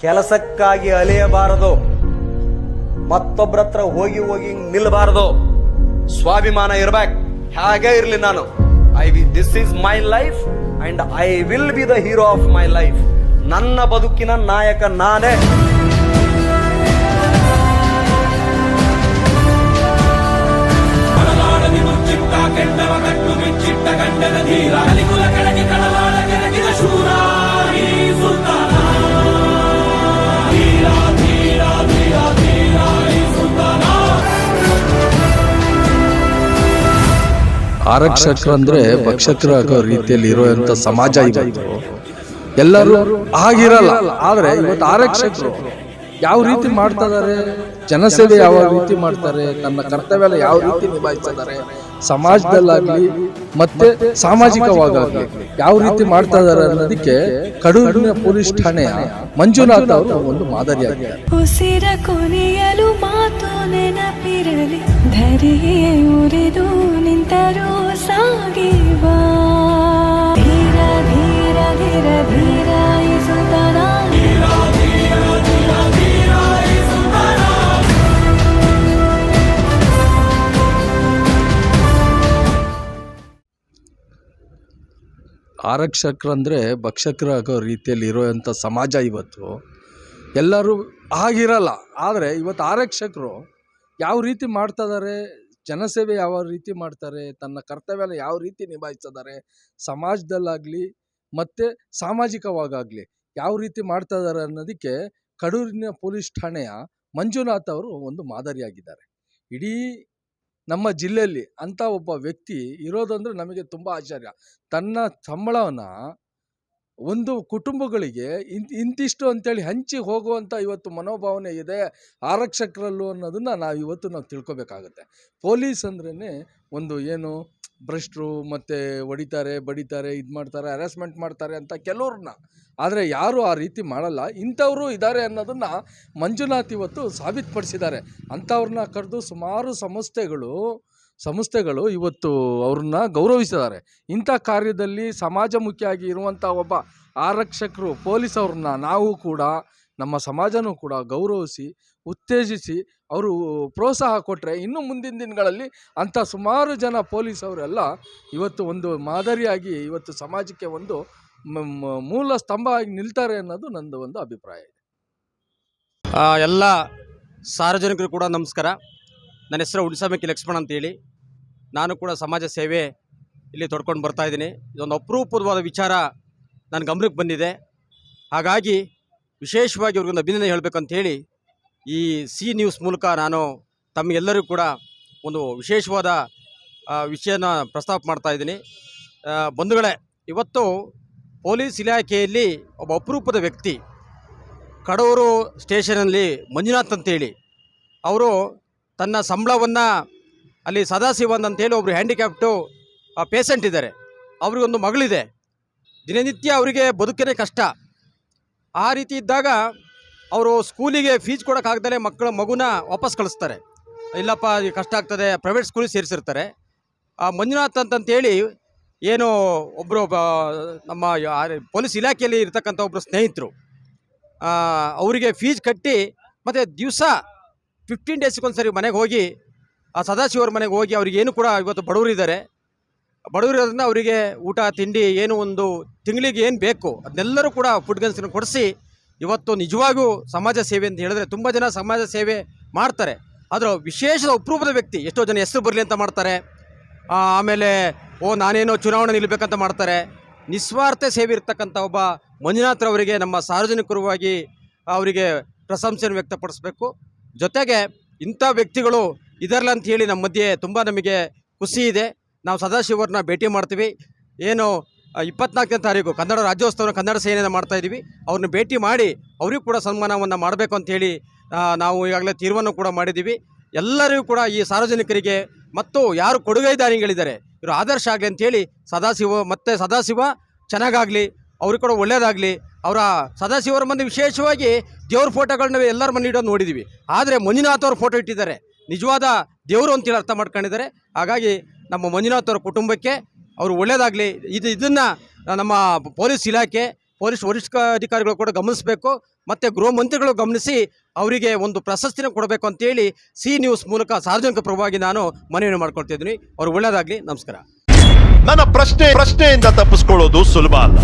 ಕೆಲಸಕ್ಕಾಗಿ ಅಲೆಯಬಾರದು, ಮತ್ತೊಬ್ಬರ ಹತ್ರ ಹೋಗಿ ಹೋಗಿ ನಿಲ್ಲಬಾರದು. ಸ್ವಾಭಿಮಾನ ಇರ್ಬೇಕು. ಹಾಗೆ ಇರ್ಲಿ ನಾನು. This is my life and I will be the hero of my life. ನನ್ನ ಬದುಕಿನ ನಾಯಕ ನಾನೇ. ಆರಕ್ಷಕರಂದ್ರೆ ಭಕ್ಷಕರಾಗೋ ರೀತಿಯಲ್ಲಿ ಇರುವಂತ ಸಮಾಜ ಇವತ್ತು. ಎಲ್ಲರೂ ಆಗಿರಲ್ಲ, ಆದ್ರೆ ಇವತ್ತು ಆರಕ್ಷಕರು ಯಾವ ರೀತಿ ಮಾಡ್ತಾ ಇದಾರೆ, ಜನಸೇವೆ ಯಾವ ರೀತಿ ಮಾಡ್ತಾರೆ, ತನ್ನ ಕರ್ತವ್ಯ ಯಾವ ರೀತಿ ನಿಭಾಯಿಸ್ತಾರೆ, ಸಮಾಜದಲ್ಲಾಗ್ಲಿ ಮತ್ತೆ ಸಾಮಾಜಿಕವಾಗಲಿ ಯಾವ ರೀತಿ ಮಾಡ್ತಾ ಇದಾರೆ ಅನ್ನೋದಕ್ಕೆ ಕಡೂರಿನ ಪೊಲೀಸ್ ಠಾಣೆಯ ಮಂಜುನಾಥ್ ಅವರು ಒಂದು ಮಾದರಿಯಾಗಿದ್ದಾರೆ. ಉಸಿರ ಕೊನೆಯಲು ಮಾತು ನೆನಪಿರಲಿ, ಧರೆಯೇ ಉರಿದು ನಿಂತರೂ ಸಾಗಿವಾ, ಧೀರ ಧೀರ ಧೀರ ಧೀರ ಸುತನ. ಆರಕ್ಷಕರಂದ್ರೆ ಭಕ್ಷಕರಾಗೋ ರೀತಿಯಲ್ಲಿ ಇರುವಂಥ ಸಮಾಜ ಇವತ್ತು. ಎಲ್ಲರೂ ಆಗಿರಲ್ಲ, ಆದರೆ ಇವತ್ತು ಆರಕ್ಷಕರು ಯಾವ ರೀತಿ ಮಾಡ್ತಾ ಇದ್ದಾರೆ, ಜನಸೇವೆ ಯಾವ ರೀತಿ ಮಾಡ್ತಾರೆ, ತನ್ನ ಕರ್ತವ್ಯನ ಯಾವ ರೀತಿ ನಿಭಾಯಿಸ್ತಿದ್ದಾರೆ, ಸಮಾಜದಲ್ಲಾಗಲಿ ಮತ್ತು ಸಾಮಾಜಿಕವಾಗಲಿ ಯಾವ ರೀತಿ ಮಾಡ್ತಾ ಇದ್ದಾರೆ ಅನ್ನೋದಕ್ಕೆ ಕಡೂರಿನ ಪೊಲೀಸ್ ಠಾಣೆಯ ಮಂಜುನಾಥ್ ಅವರು ಒಂದು ಮಾದರಿಯಾಗಿದ್ದಾರೆ. ಇಡೀ ನಮ್ಮ ಜಿಲ್ಲೆಯಲ್ಲಿ ಅಂಥ ಒಬ್ಬ ವ್ಯಕ್ತಿ ಇರೋದಂದ್ರೆ ನಮಗೆ ತುಂಬ ಆಶ್ಚರ್ಯ. ತನ್ನ ಸಂಬಳವನ್ನು ಒಂದು ಕುಟುಂಬಗಳಿಗೆ ಇಂತಿಷ್ಟು ಅಂತೇಳಿ ಹಂಚಿ ಹೋಗುವಂಥ ಇವತ್ತು ಮನೋಭಾವನೆ ಇದೆ ಆರಕ್ಷಕರಲ್ಲೂ ಅನ್ನೋದನ್ನು ನಾವು ತಿಳ್ಕೊಬೇಕಾಗತ್ತೆ. ಪೊಲೀಸ್ ಅಂದ್ರೇ ಒಂದು ಏನು ಭ್ರಷ್ಟರು ಮತ್ತು ಹೊಡಿತಾರೆ, ಬಡಿತಾರೆ, ಇದು ಮಾಡ್ತಾರೆ, ಹ್ಯಾರಾಸ್ಮೆಂಟ್ ಮಾಡ್ತಾರೆ ಅಂತ ಕೆಲವ್ರನ್ನ, ಆದರೆ ಯಾರು ಆ ರೀತಿ ಮಾಡಲ್ಲ. ಇಂಥವರು ಇದ್ದಾರೆ ಅನ್ನೋದನ್ನು ಮಂಜುನಾಥ್ ಇವತ್ತು ಸಾಬೀತುಪಡಿಸಿದ್ದಾರೆ. ಅಂಥವ್ರನ್ನ ಕರೆದು ಸುಮಾರು ಸಂಸ್ಥೆಗಳು ಇವತ್ತು ಅವ್ರನ್ನ ಗೌರವಿಸಿದ್ದಾರೆ. ಇಂಥ ಕಾರ್ಯದಲ್ಲಿ ಸಮಾಜಮುಖಿಯಾಗಿ ಇರುವಂಥ ಒಬ್ಬ ಆರಕ್ಷಕರು ಪೊಲೀಸ್ ಅವ್ರನ್ನ ನಾವು ಕೂಡ ನಮ್ಮ ಸಮಾಜನೂ ಕೂಡ ಗೌರವಿಸಿ ಉತ್ತೇಜಿಸಿ ಅವರು ಪ್ರೋತ್ಸಾಹ ಕೊಟ್ಟರೆ ಇನ್ನು ಮುಂದಿನ ದಿನಗಳಲ್ಲಿ ಅಂಥ ಸುಮಾರು ಜನ ಪೊಲೀಸ್ ಅವರೆಲ್ಲ ಇವತ್ತು ಒಂದು ಮಾದರಿಯಾಗಿ ಇವತ್ತು ಸಮಾಜಕ್ಕೆ ಒಂದು ಮೂಲ ಸ್ತಂಭ ಆಗಿ ನಿಲ್ತಾರೆ ಅನ್ನೋದು ನಂದು ಒಂದು ಅಭಿಪ್ರಾಯ ಇದೆ. ಎಲ್ಲ ಸಾರ್ವಜನಿಕರು ಕೂಡ ನಮಸ್ಕಾರ. ನನ್ನ ಹೆಸರು ಉಣ್ಸಮಕ್ಕಿ ಲಕ್ಷ್ಮಣ ಅಂತೇಳಿ. ನಾನು ಕೂಡ ಸಮಾಜ ಸೇವೆ ಇಲ್ಲಿ ತೊಡ್ಕೊಂಡು ಬರ್ತಾಯಿದ್ದೀನಿ. ಇದೊಂದು ಅಪರೂಪವಾದ ವಿಚಾರ ನನ್ನ ಗಮನಕ್ಕೆ ಬಂದಿದೆ. ಹಾಗಾಗಿ ವಿಶೇಷವಾಗಿ ಅವ್ರಿಗೊಂದು ಅಭಿನಂದನೆ ಹೇಳಬೇಕಂತೇಳಿ ಈ ಸಿ ನ್ಯೂಸ್ ಮೂಲಕ ನಾನು ತಮಗೆಲ್ಲರಿಗೂ ಕೂಡ ಒಂದು ವಿಶೇಷವಾದ ವಿಷಯನ ಪ್ರಸ್ತಾಪ ಮಾಡ್ತಾಯಿದ್ದೀನಿ. ಬಂಧುಗಳೇ, ಇವತ್ತು ಪೊಲೀಸ್ ಇಲಾಖೆಯಲ್ಲಿ ಒಬ್ಬ ಅಪರೂಪದ ವ್ಯಕ್ತಿ ಕಡೂರು ಸ್ಟೇಷನಲ್ಲಿ ಮಂಜುನಾಥ್ ಅಂತೇಳಿ ಅವರು ತನ್ನ ಸಂಬಳವನ್ನು ಅಲ್ಲಿ ಸದಾಶಿವನ್ ಅಂತೇಳಿ ಒಬ್ಬರು ಹ್ಯಾಂಡಿಕ್ಯಾಪ್ಟು ಪೇಷಂಟ್ ಇದ್ದಾರೆ. ಅವ್ರಿಗೊಂದು ಮಗಳಿದೆ. ದಿನನಿತ್ಯ ಅವರಿಗೆ ಬದುಕೇ ಕಷ್ಟ. ಆ ರೀತಿ ಇದ್ದಾಗ ಅವರು ಸ್ಕೂಲಿಗೆ ಫೀಸ್ ಕೊಡೋಕ್ಕಾಗ್ದಲೇ ಮಗುನ ವಾಪಸ್ ಕಳಿಸ್ತಾರೆ. ಇಲ್ಲಪ್ಪ ಕಷ್ಟ ಆಗ್ತದೆ, ಪ್ರೈವೇಟ್ ಸ್ಕೂಲಿಗೆ ಸೇರಿಸಿರ್ತಾರೆ. ಮಂಜುನಾಥ್ ಅಂತಂತೇಳಿ ಏನು ಒಬ್ಬರು ನಮ್ಮ ಪೊಲೀಸ್ ಇಲಾಖೆಯಲ್ಲಿ ಇರ್ತಕ್ಕಂಥ ಒಬ್ಬರು ಸ್ನೇಹಿತರು ಅವರಿಗೆ ಫೀಸ್ ಕಟ್ಟಿ ಮತ್ತು ದಿವಸ 15 ಡೇಸ್ಗೊಂದ್ಸರಿ ಮನೆಗೆ ಹೋಗಿ ಆ ಸದಾಶಿವರ ಮನೆಗೆ ಹೋಗಿ ಅವ್ರಿಗೇನು ಕೂಡ ಇವತ್ತು ಬಡವರಿರೋದ್ರಿಂದ ಅವರಿಗೆ ಊಟ ತಿಂಡಿ ಏನು ಒಂದು ತಿಂಗಳಿಗೆ ಏನು ಬೇಕು ಅದನ್ನೆಲ್ಲರೂ ಕೂಡ ಫುಡ್ ಗನ್ಸನ್ನು ಕೊಡಿಸಿ ಇವತ್ತು ನಿಜವಾಗೂ ಸಮಾಜ ಸೇವೆ ಅಂತ ಹೇಳಿದ್ರೆ ತುಂಬ ಜನ ಸಮಾಜ ಸೇವೆ ಮಾಡ್ತಾರೆ. ಆದರೆ ವಿಶೇಷ ಅಪರೂಪದ ವ್ಯಕ್ತಿ, ಎಷ್ಟೋ ಜನ ಹೆಸರು ಬರಲಿ ಅಂತ ಮಾಡ್ತಾರೆ. ಆಮೇಲೆ ನಾನೇನೋ ಚುನಾವಣೆ ನಿಲ್ಲಬೇಕಂತ ಮಾಡ್ತಾರೆ. ನಿಸ್ವಾರ್ಥ ಸೇವೆ ಇರ್ತಕ್ಕಂಥ ಒಬ್ಬ ಮಂಜುನಾಥ್ರವರಿಗೆ ನಮ್ಮ ಸಾರ್ವಜನಿಕರವಾಗಿ ಅವರಿಗೆ ಪ್ರಶಂಸೆಯನ್ನು ವ್ಯಕ್ತಪಡಿಸಬೇಕು. ಜೊತೆಗೆ ಇಂಥ ವ್ಯಕ್ತಿಗಳು ಇದರಲ್ಲ ಅಂತ ಹೇಳಿ ನಮ್ಮ ಮಧ್ಯೆ ತುಂಬ ನಮಗೆ ಖುಷಿ ಇದೆ. ನಾವು ಸದಾಶಿವರನ್ನ ಭೇಟಿ ಮಾಡ್ತೀವಿ. ಏನು 24ನೇ ತಾರೀಕು ಕನ್ನಡ ರಾಜ್ಯೋತ್ಸವನ ಕನ್ನಡ ಸೇನೆಯನ್ನು ಮಾಡ್ತಾಯಿದ್ದೀವಿ. ಅವ್ರನ್ನ ಭೇಟಿ ಮಾಡಿ ಅವರಿಗೂ ಕೂಡ ಸನ್ಮಾನವನ್ನು ಮಾಡಬೇಕು ಅಂಥೇಳಿ ನಾವು ಈಗಾಗಲೇ ತೀರ್ಮಾನ ಕೂಡ ಮಾಡಿದ್ದೀವಿ. ಎಲ್ಲರಿಗೂ ಕೂಡ ಈ ಸಾರ್ವಜನಿಕರಿಗೆ ಮತ್ತು ಯಾರು ಕೊಡುಗೈದಾರಿಗಳಿದ್ದಾರೆ ಇವರು ಆದರ್ಶ ಆಗಲಿ ಅಂಥೇಳಿ ಸದಾಶಿವ ಚೆನ್ನಾಗಾಗಲಿ, ಅವ್ರಿಗೆ ಕೂಡ ಒಳ್ಳೆಯದಾಗಲಿ. ಅವರ ಸದಾಶಿವರ ಮಂದಿ ವಿಶೇಷವಾಗಿ ದೇವ್ರ ಫೋಟೋಗಳನ್ನ ಎಲ್ಲರ ಮನೆ ಇಡೋದು ನೋಡಿದ್ದೀವಿ. ಆದರೆ ಮಂಜುನಾಥ್ ಅವ್ರ ಫೋಟೋ ಇಟ್ಟಿದ್ದಾರೆ, ನಿಜವಾದ ದೇವರು ಅಂತೇಳಿ ಅರ್ಥ ಮಾಡ್ಕೊಂಡಿದ್ದಾರೆ. ಹಾಗಾಗಿ ನಮ್ಮ ಮಂಜುನಾಥ್ ಅವರ ಕುಟುಂಬಕ್ಕೆ ಅವರು ಒಳ್ಳೆಯದಾಗಲಿ. ಇದನ್ನು ನಮ್ಮ ಪೊಲೀಸ್ ಇಲಾಖೆ, ಪೊಲೀಸ್ ವರಿಷ್ಠ ಅಧಿಕಾರಿಗಳು ಕೂಡ ಗಮನಿಸಬೇಕು. ಮತ್ತು ಗೃಹ ಮಂತ್ರಿಗಳು ಗಮನಿಸಿ ಅವರಿಗೆ ಒಂದು ಪ್ರಶಸ್ತಿನ ಕೊಡಬೇಕು ಅಂತೇಳಿ ಸಿ ನ್ಯೂಸ್ ಮೂಲಕ ಸಾರ್ವಜನಿಕ ಪರವಾಗಿ ನಾನು ಮನವಿಯನ್ನು ಮಾಡ್ಕೊಳ್ತಿದ್ದೀನಿ. ಅವ್ರಿಗೆ ಒಳ್ಳೆಯದಾಗಲಿ. ನಮಸ್ಕಾರ. ನನ್ನ ಪ್ರಶ್ನೆಯಿಂದ ತಪ್ಪಿಸ್ಕೊಳ್ಳೋದು ಸುಲಭ ಅಲ್ಲ.